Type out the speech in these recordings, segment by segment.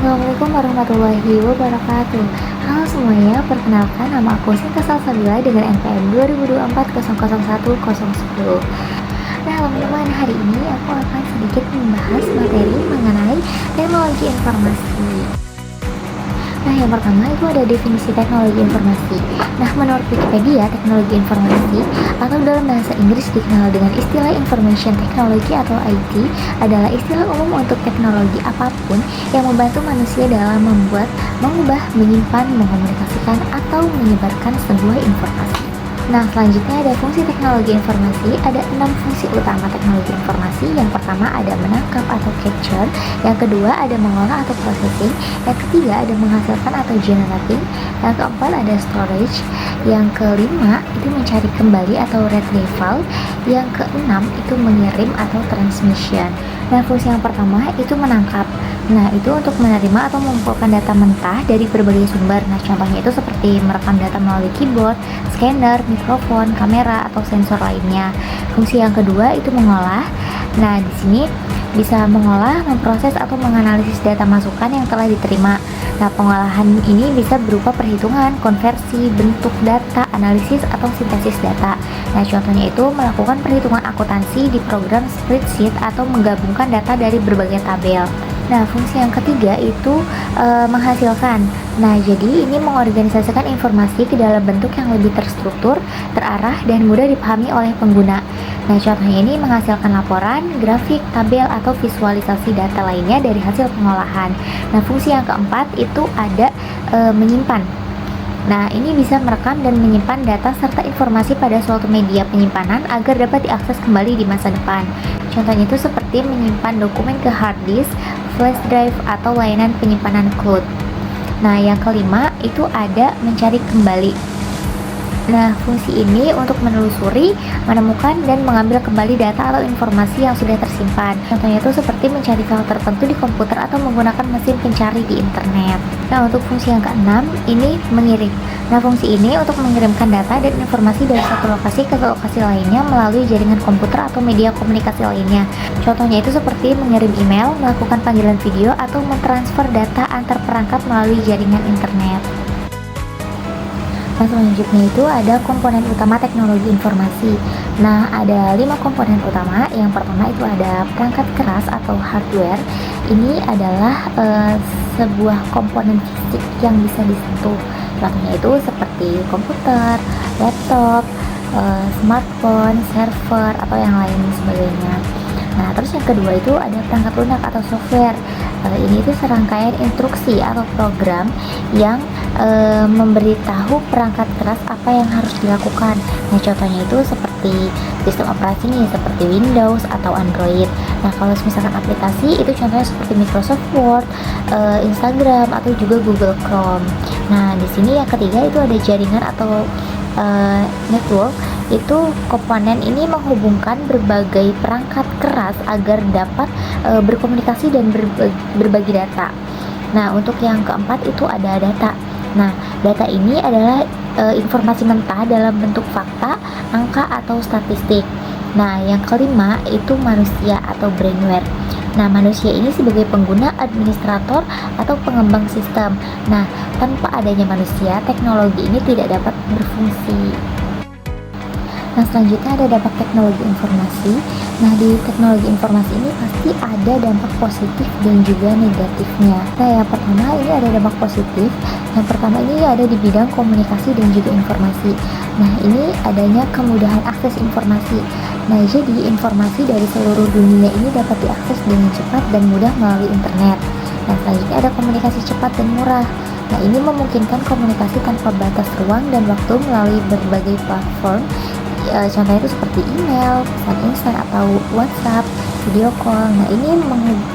Assalamualaikum warahmatullahi wabarakatuh. Halo semuanya, perkenalkan nama aku Sinta Salsabila dengan NPM 2024001010. Nah teman-teman, hari ini aku akan sedikit membahas materi mengenai teknologi informasi. Nah, yang pertama itu ada definisi teknologi informasi. Nah, menurut Wikipedia, teknologi informasi atau dalam bahasa Inggris dikenal dengan istilah Information Technology atau IT adalah istilah umum untuk teknologi apapun yang membantu manusia dalam membuat, mengubah, menyimpan, mengkomunikasikan, atau menyebarkan sebuah informasi. Nah, selanjutnya ada fungsi teknologi informasi. Ada 6 fungsi utama teknologi informasi. Yang pertama ada menangkap atau capture. Yang kedua ada mengolah atau processing. Yang ketiga ada menghasilkan atau generating. Yang keempat ada storage. Yang kelima itu mencari kembali atau retrieval. Yang keenam itu mengirim atau transmission. Nah, fungsi yang pertama itu menangkap. Nah, itu untuk menerima atau mengumpulkan data mentah dari berbagai sumber. Nah, contohnya itu seperti merekam data melalui keyboard, scanner, mikrofon, kamera, atau sensor lainnya. Fungsi yang kedua itu mengolah. Nah, di sini bisa mengolah, memproses, atau menganalisis data masukan yang telah diterima. Nah, pengolahan ini bisa berupa perhitungan, konversi, bentuk data, analisis, atau sintesis data. Nah, contohnya itu melakukan perhitungan akuntansi di program spreadsheet atau menggabungkan data dari berbagai tabel. Nah, fungsi yang ketiga itu menghasilkan. Nah, jadi ini mengorganisasikan informasi ke dalam bentuk yang lebih terstruktur, terarah, dan mudah dipahami oleh pengguna. Nah, contohnya ini menghasilkan laporan, grafik, tabel, atau visualisasi data lainnya dari hasil pengolahan. Nah, fungsi yang keempat itu ada menyimpan. Nah, ini bisa merekam dan menyimpan data serta informasi pada suatu media penyimpanan agar dapat diakses kembali di masa depan. Contohnya itu seperti menyimpan dokumen ke hard disk, flash drive, atau layanan penyimpanan cloud. Nah, yang kelima itu ada mencari kembali. Nah, fungsi ini untuk menelusuri, menemukan, dan mengambil kembali data atau informasi yang sudah tersimpan. Contohnya itu seperti mencari file tertentu di komputer atau menggunakan mesin pencari di internet. Nah, untuk fungsi yang keenam, ini mengirim. Nah, fungsi ini untuk mengirimkan data dan informasi dari satu lokasi ke lokasi lainnya melalui jaringan komputer atau media komunikasi lainnya. Contohnya itu seperti mengirim email, melakukan panggilan video, atau mentransfer data antar perangkat melalui jaringan internet. Nah, selanjutnya itu ada komponen utama teknologi informasi. Nah, ada 5 komponen utama. Yang pertama itu ada perangkat keras atau hardware. Ini adalah sebuah komponen fisik yang bisa disentuh. Contohnya itu seperti komputer, laptop, smartphone, server, atau yang lain sebagainya. Nah, terus yang kedua itu ada perangkat lunak atau software. Ini itu serangkaian instruksi atau program yang memberitahu perangkat keras apa yang harus dilakukan. Nah, contohnya itu seperti sistem operasi nih, seperti Windows atau Android. Nah, kalau misalkan aplikasi itu contohnya seperti Microsoft Word, Instagram, atau juga Google Chrome. Nah, di sini yang ketiga itu ada jaringan atau network. Itu komponen ini menghubungkan berbagai perangkat keras agar dapat berkomunikasi dan berbagi data. Nah, untuk yang keempat itu ada data. Nah, data ini adalah informasi mentah dalam bentuk fakta, angka, atau statistik. Nah, yang kelima itu manusia atau brainware. Nah, manusia ini sebagai pengguna, administrator, atau pengembang sistem. Nah, tanpa adanya manusia, teknologi ini tidak dapat berfungsi. Nah, selanjutnya ada dampak teknologi informasi. Nah, di teknologi informasi ini pasti ada dampak positif dan juga negatifnya. Nah, yang pertama ini ada dampak positif. Yang pertama ini ada di bidang komunikasi dan juga informasi. Nah, ini adanya kemudahan akses informasi. Nah, jadi informasi dari seluruh dunia ini dapat diakses dengan cepat dan mudah melalui internet. Nah, selanjutnya ada komunikasi cepat dan murah. Nah, ini memungkinkan komunikasi tanpa batas ruang dan waktu melalui berbagai platform. Contohnya itu seperti email, pesan instan, atau WhatsApp, video call. Nah, ini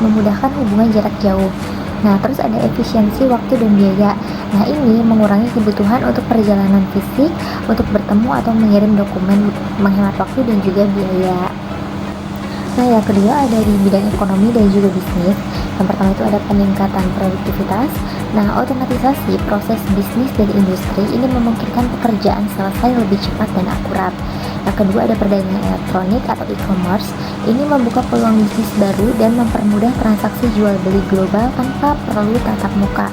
memudahkan hubungan jarak jauh. Nah, terus ada efisiensi waktu dan biaya. Nah, ini mengurangi kebutuhan untuk perjalanan fisik untuk bertemu atau mengirim dokumen, menghemat waktu dan juga biaya. Nah, yang kedua ada di bidang ekonomi dan juga bisnis. Yang pertama itu ada peningkatan produktivitas. Nah, otomatisasi proses bisnis dan industri ini memungkinkan pekerjaan selesai lebih cepat dan akurat. Yang kedua ada perdagangan elektronik atau e-commerce. Ini membuka peluang bisnis baru dan mempermudah transaksi jual beli global tanpa perlu tatap muka.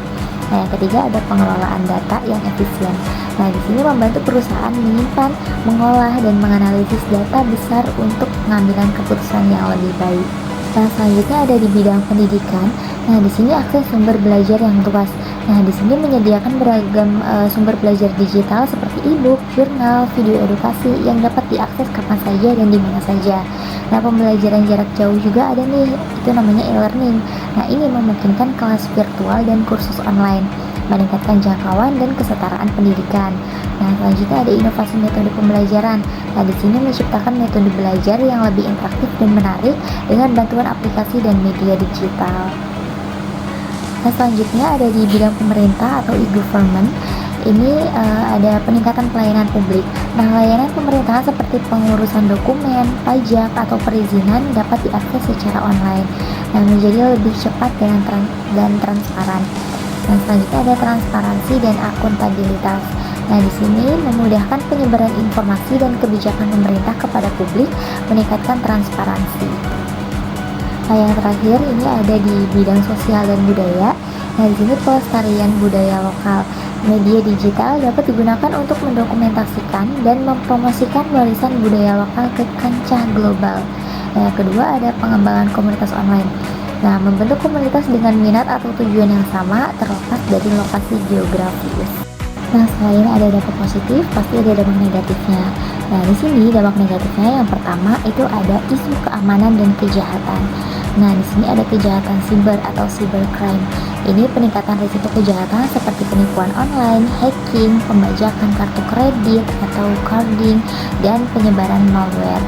Nah, yang ketiga ada pengelolaan data yang efisien. Nah, di sini membantu perusahaan menyimpan, mengolah, dan menganalisis data besar untuk pengambilan keputusan yang lebih baik. Nah, selanjutnya ada di bidang pendidikan. Nah, di sini akses sumber belajar yang luas. Nah, di sini menyediakan beragam sumber belajar digital seperti e-book, jurnal, video edukasi yang dapat diakses kapan saja dan di mana saja. Nah, pembelajaran jarak jauh juga ada nih, itu namanya e-learning. Nah, ini memungkinkan kelas virtual dan kursus online, meningkatkan jangkauan dan kesetaraan pendidikan. Nah, selanjutnya ada inovasi metode pembelajaran. Nah, di sini menciptakan metode belajar yang lebih interaktif dan menarik dengan bantuan aplikasi dan media digital. Nah, selanjutnya ada di bidang pemerintah atau e-government. Ini ada peningkatan pelayanan publik. Nah, layanan pemerintahan seperti pengurusan dokumen, pajak, atau perizinan dapat diakses secara online. Nah, menjadi lebih cepat dan transparan. Nah, selanjutnya ada transparansi dan akuntabilitas. Nah, di sini memudahkan penyebaran informasi dan kebijakan pemerintah kepada publik, meningkatkan transparansi. Nah, yang terakhir ini ada di bidang sosial dan budaya. Nah, di sini pelestarian budaya lokal. Media digital dapat digunakan untuk mendokumentasikan dan mempromosikan warisan budaya lokal ke kancah global. Nah, yang kedua ada pengembangan komunitas online. Nah, membentuk komunitas dengan minat atau tujuan yang sama terlepas dari lokasi geografis. Nah, selain ada dampak positif, pasti ada dampak negatifnya. Nah, di sini dampak negatifnya yang pertama itu ada isu keamanan dan kejahatan. Nah, di sini ada kejahatan siber atau cybercrime. Ini peningkatan risiko kejahatan seperti penipuan online, hacking, pembajakan kartu kredit atau carding, dan penyebaran malware.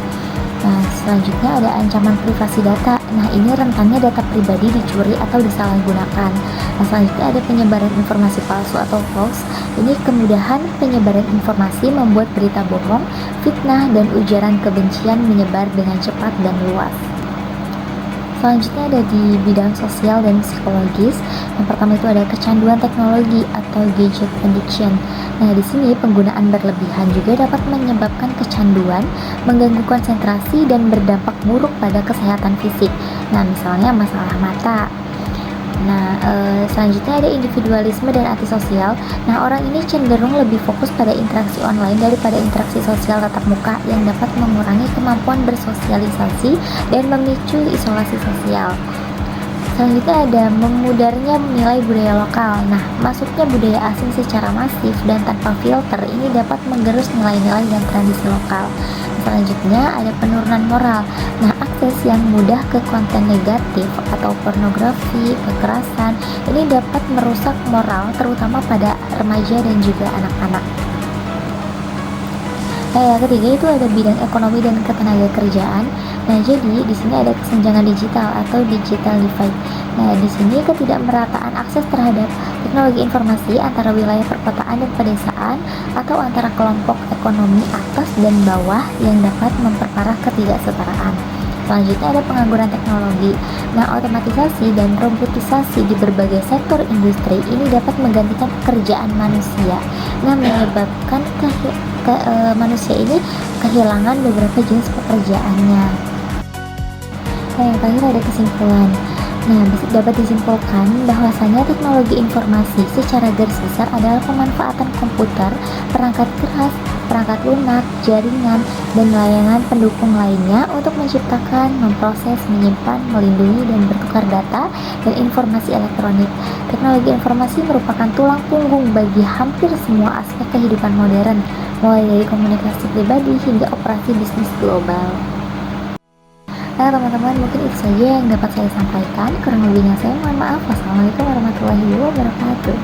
Nah, selanjutnya ada ancaman privasi data. Nah, ini rentannya data pribadi dicuri atau disalahgunakan. Nah, selanjutnya ada penyebaran informasi palsu atau hoax. Ini kemudahan penyebaran informasi membuat berita bohong, fitnah, dan ujaran kebencian menyebar dengan cepat dan luas. Selanjutnya ada di bidang sosial dan psikologis. Yang pertama itu ada kecanduan teknologi atau gadget addiction. Nah, di sini penggunaan berlebihan juga dapat menyebabkan kecanduan, mengganggu konsentrasi dan berdampak buruk pada kesehatan fisik. Nah, misalnya masalah mata. Nah, selanjutnya ada individualisme dan antisosial. Nah, orang ini cenderung lebih fokus pada interaksi online daripada interaksi sosial tatap muka yang dapat mengurangi kemampuan bersosialisasi dan memicu isolasi sosial. Selanjutnya ada memudarnya nilai budaya lokal. Nah, masuknya budaya asing secara masif dan tanpa filter ini dapat menggerus nilai-nilai dan tradisi lokal. Selanjutnya ada penurunan moral. Nah, akses yang mudah ke konten negatif atau pornografi, kekerasan, ini dapat merusak moral terutama pada remaja dan juga anak-anak. Nah, yang ketiga itu ada bidang ekonomi dan ketenagakerjaan. Nah, jadi di sini ada kesenjangan digital atau digital divide. Nah, di sini ketidakmerataan akses terhadap teknologi informasi antara wilayah perkotaan dan pedesaan atau antara kelompok ekonomi atas dan bawah yang dapat memperparah ketidaksetaraan. Selanjutnya ada pengangguran teknologi. Nah, otomatisasi dan robotisasi di berbagai sektor industri ini dapat menggantikan pekerjaan manusia. Nah, menyebabkan manusia ini kehilangan beberapa jenis pekerjaannya. Nah, yang terakhir ada kesimpulan. Nah, dapat disimpulkan bahwasanya teknologi informasi secara garis besar adalah pemanfaatan komputer, perangkat keras, perangkat lunak, jaringan, dan layanan pendukung lainnya untuk menciptakan, memproses, menyimpan, melindungi, dan bertukar data dan informasi elektronik. Teknologi informasi merupakan tulang punggung bagi hampir semua aspek kehidupan modern, mulai dari komunikasi pribadi hingga operasi bisnis global. Nah, teman-teman, mungkin itu saja yang dapat saya sampaikan. Kurang lebihnya saya mohon maaf. Wassalamualaikum warahmatullahi wabarakatuh.